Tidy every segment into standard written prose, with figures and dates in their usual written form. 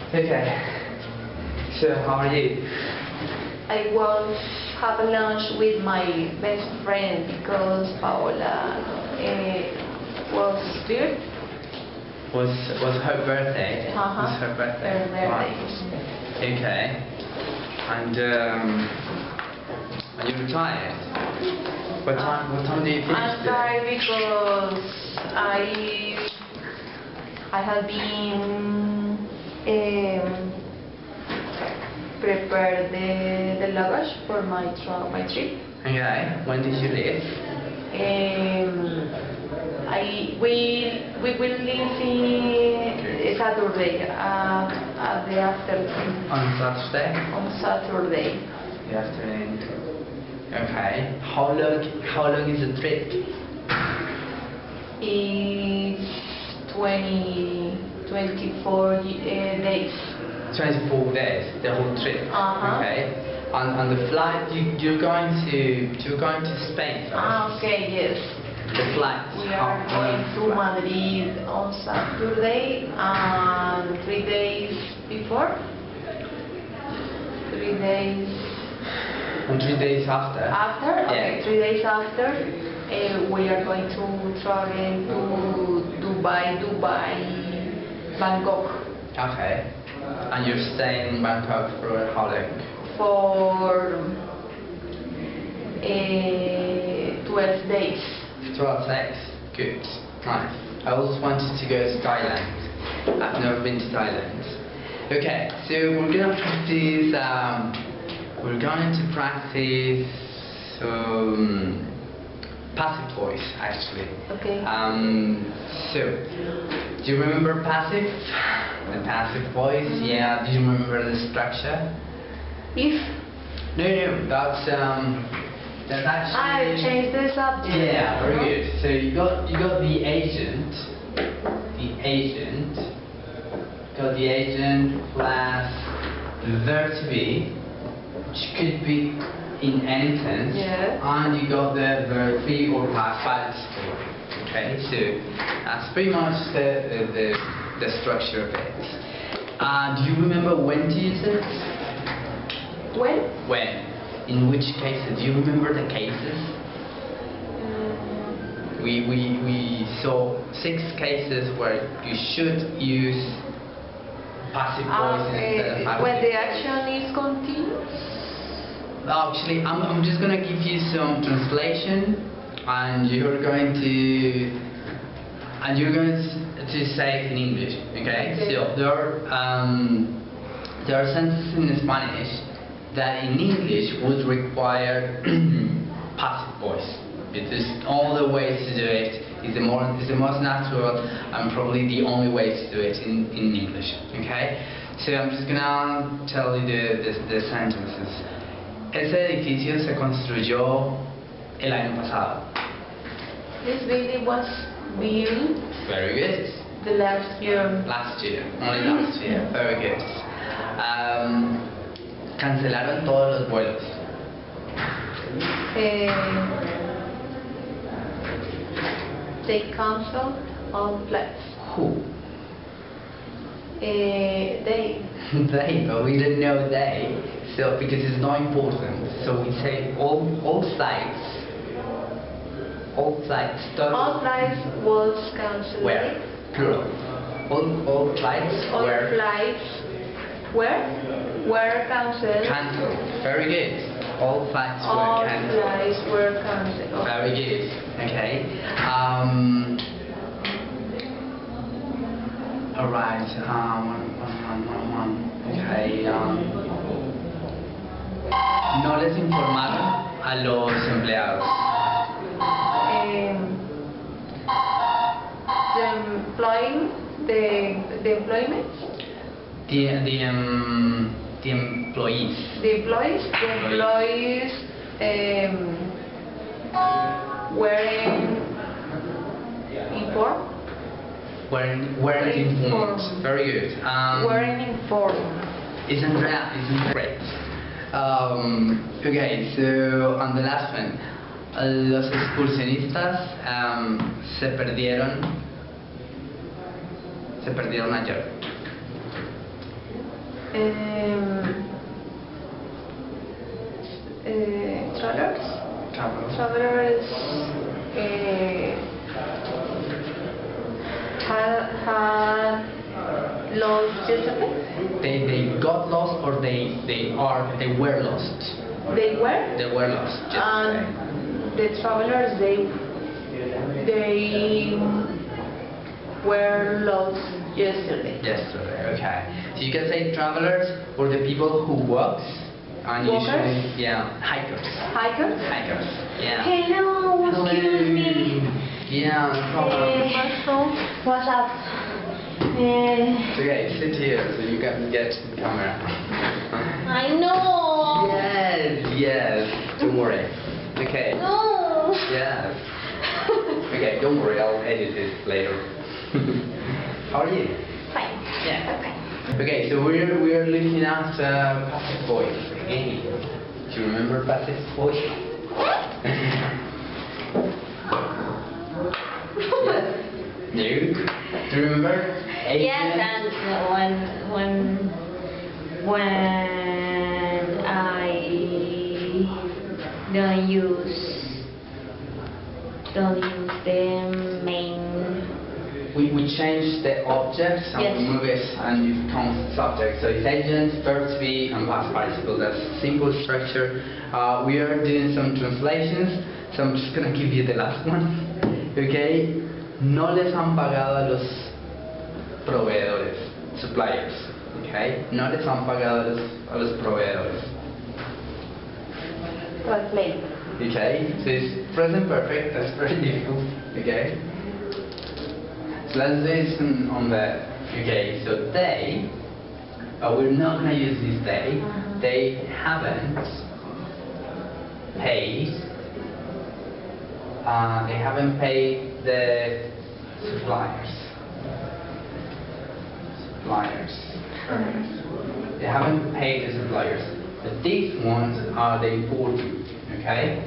Okay. So, how are you? I was having lunch with my best friend because Paola was good. Was her birthday? Was her birthday? Her birthday. Right. Okay. And you're tired? What time do you finish I'm today? tired because I have been prepared the luggage for my trip. Okay. When did you leave? We will leave in Saturday at the afternoon. On Saturday? On Saturday. The afternoon. Okay. How long is the trip? It's 24 days. 24 days, the whole trip. Okay. On the flight, you're going to Spain first. Okay, yes. The flight. We are going to Madrid on Saturday and 3 days before. 3 days. And 3 days after. After? Okay, Yeah. 3 days after. We are going to travel to Dubai, Bangkok. Okay. And you're staying in Bangkok for how long? For 12 days. 12 days. Good. Nice. I always wanted to go to Thailand. I've never been to Thailand. Okay, so we're going to practice passive voice actually. Okay. So, do you remember passive? The passive voice? Yeah. Do you remember the structure? If No, that's actually. I changed the subject. Yeah, very good. So you got the agent. Got the agent plus the verb to be, which could be in any tense. Yeah. And you got the verb be or past participle. Okay, so that's pretty much the structure of it. Do you remember when to use it? When? When? In which cases? Do you remember the cases? We saw 6 cases where you should use passive voice instead of active. When the action is continuous? Actually, I'm just gonna give you some translation, and you're going to say it in English. Okay? So there are sentences in Spanish that in English would require passive voice, because all the ways to do it is the most natural and probably the only way to do it in English. Okay? So I'm just gonna tell you the sentences. Ese edificio se construyó el año pasado. This building was built Very good. the last year. Last year. Only last year. Very good. Cancelaron todos los vuelos. They canceled all flights. Who? They. They, but we don't know they. So because it's not important. So we say all flights. All flights. All flights was cancelled. Where? Plural. All flights All were flights were cancelled. cancelled. Very good. All flights All were cancelled. flights were cancelled. Very good. Okay. All right. Okay. No les informaron a los empleados. The employment. The employees. The employees. The employees weren't informed. Weren't informed. Very good. Weren't informed. Isn't great. Okay, so on the last one, los excursionistas se perdieron ayer. Travelers. Travelers. Travelers had lost yesterday. They got lost or they were lost. They were. They were lost yesterday. And the travelers they were lost yesterday. Yesterday, okay. So you can say travelers or the people who walks and Walkers? usually, yeah, hikers. Hikers. Hikers, yeah. Hello, excuse me. Yeah, no problem. What's up? It's okay, sit here so you can get the camera. I know. Yes, don't worry. Okay. No. Yes. Okay, don't worry, I'll edit it later. How are you? Fine. Yeah. Okay. Okay, so we're looking at passive voice again. Do you remember passive voice? Yes? No? Do you remember? Yes, and when I don't use the main. We change the objects and Yes. we move it and it becomes subject. So it's agent, verb to be, and past participle. That's simple structure. We are doing some translations, so I'm just gonna give you the last one. Okay? No les han pagado a los proveedores, suppliers. Okay? No les han pagado a los proveedores. Well played. Okay? So it's present perfect. That's very difficult. Okay? So let's do this on the, okay, so they, we're not going to use this they, they haven't paid the suppliers. They haven't paid the suppliers. But these ones are the important, okay?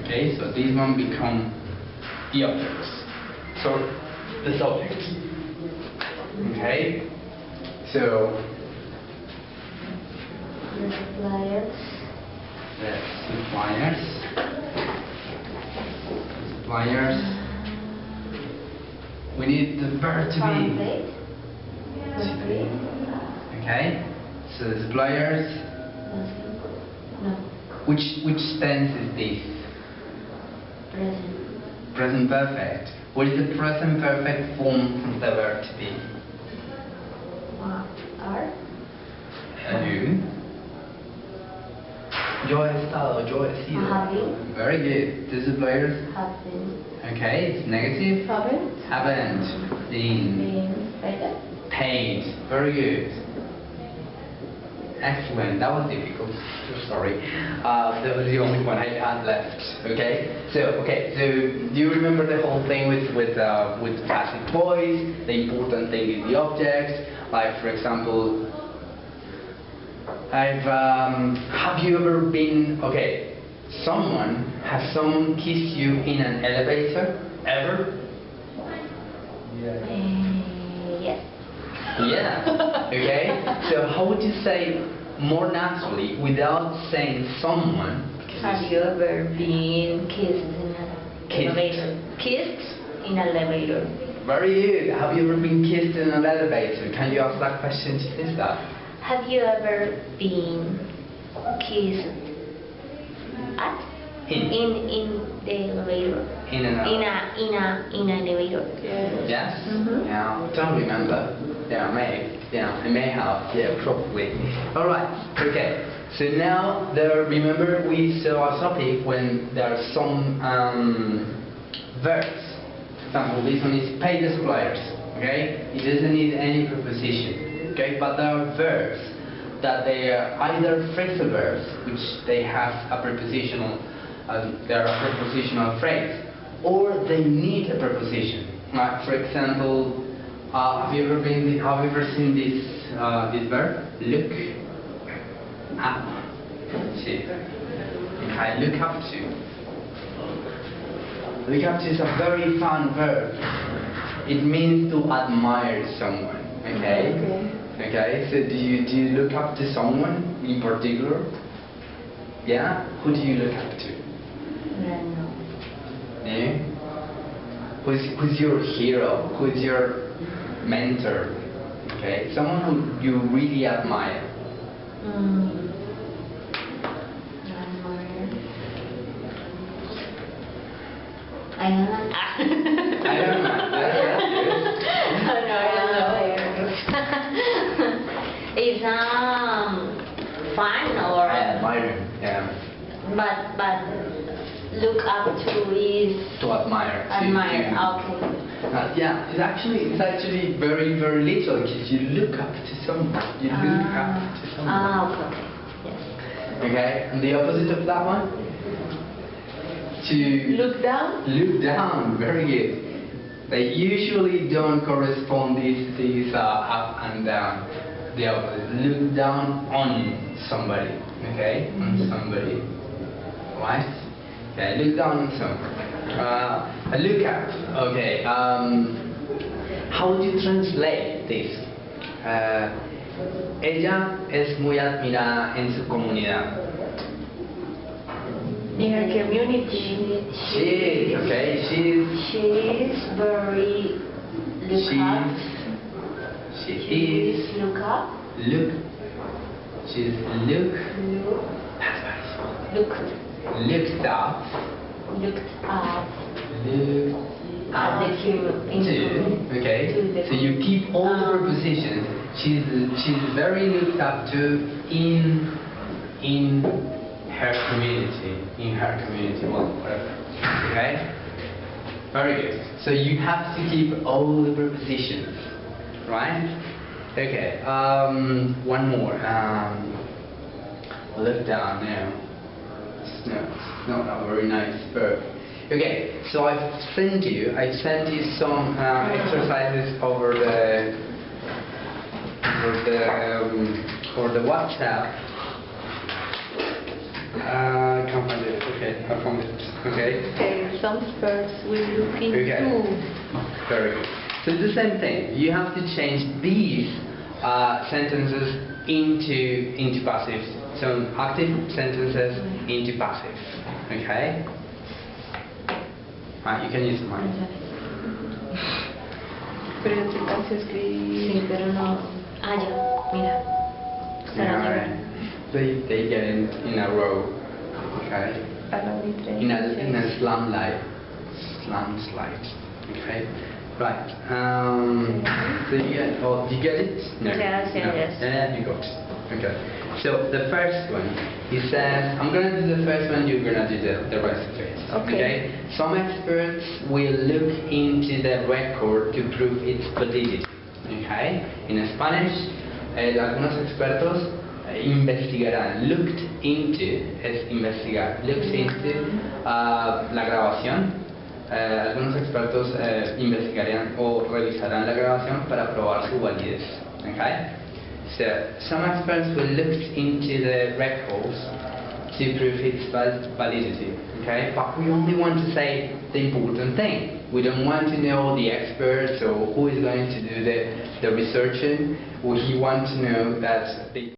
Okay, so these one become the objects. So the subjects. Okay? So The suppliers. the suppliers. We need the verb to be. Translate. Translate. Okay? So the suppliers. No. Which tense is this? Present. Present perfect. What is the present perfect form from the verb to be? Are. You. Yo he estado, yo he sido. Have been. Very good. The suppliers. Have been. Okay, it's negative. Haven't. Haven't been Been better. paid. Very good. Excellent. That was difficult. Sorry. That was the only one I had left. Okay. So do you remember the whole thing with passive voice? The important thing is the objects. Like for example, have you ever been has someone kissed you in an elevator ever? Yes. Yeah. Okay. So how would you say more naturally without saying someone? Have you ever been kissed in an elevator? Kissed in an elevator. Very good. Have you ever been kissed in an elevator? Can you ask that question to Lisa? Have you ever been kissed at in the elevator? In an In an elevator. Yes? Mhm. Yeah, don't remember. Yeah, I may have. Yeah, probably. Alright, okay. So now, remember we saw a topic when there are some verbs. For example, this one is pay the suppliers. Okay? It doesn't need any preposition. Okay? But there are verbs that they are either phrasal verbs, which they have a prepositional, they are a prepositional phrase, or they need a preposition. Like for example, have you ever seen this verb? Look up to. Okay, look up to. Look up to is a very fun verb. it means to admire someone. Okay. Okay. So do you look up to someone in particular? Yeah. Who do you look up to? No. Yeah. Who's your hero? Who's your mentor? Okay. Someone who you really admire. I don't know. I don't know. I don't know. It's fun or I admire. Yeah. but look up to is To admire. admire. Okay. Yeah, it's actually very little because you look up to someone. You look up to someone. Okay. Yes. Okay, and the opposite of that one? To Look down? look down. Very good. They usually don't correspond these up and down. The opposite. Look down on somebody. Okay, on somebody. Right? Okay, look down on someone. A look up. Okay. How would you translate this? Ella es muy admirada en su comunidad. In her community. She is, okay, She's very she is, look up. look, she's looked Looked up, up looked at the to, okay, so you keep all the prepositions. She's very looked up to in her community, well, whatever, okay? Very good. So you have to keep all the prepositions, right? Okay, one more. Look down now. It's not a very nice verb. Okay, so I've sent you some exercises over the WhatsApp. I can't find it. Okay, I found it. Okay. Okay, some verbs we look into. Okay. Very good. So it's the same thing. You have to change these sentences into passive. So active sentences into passive. Okay. You can use mine. Pero yo te canso escribir. Sí, pero no. Ya, mira. Yeah, they get in a row. Okay. In a slam slide. Okay. Right. So you get it? No. Yes. Yeah, you got it. Okay. So the first one, he says, I'm going to do the first one, you're going to do the rest of it. Okay. Some experts will look into the record to prove its validity. Okay. In Spanish, algunos expertos investigarán. Looked into es investigar. Looked into la grabación. Algunos expertos investigarán o revisarán la grabación para probar su validez. Okay? So, some experts will look into the records to prove its validity. Okay? But we only want to say the important thing. We don't want to know the experts or who is going to do the researching. We want to know that they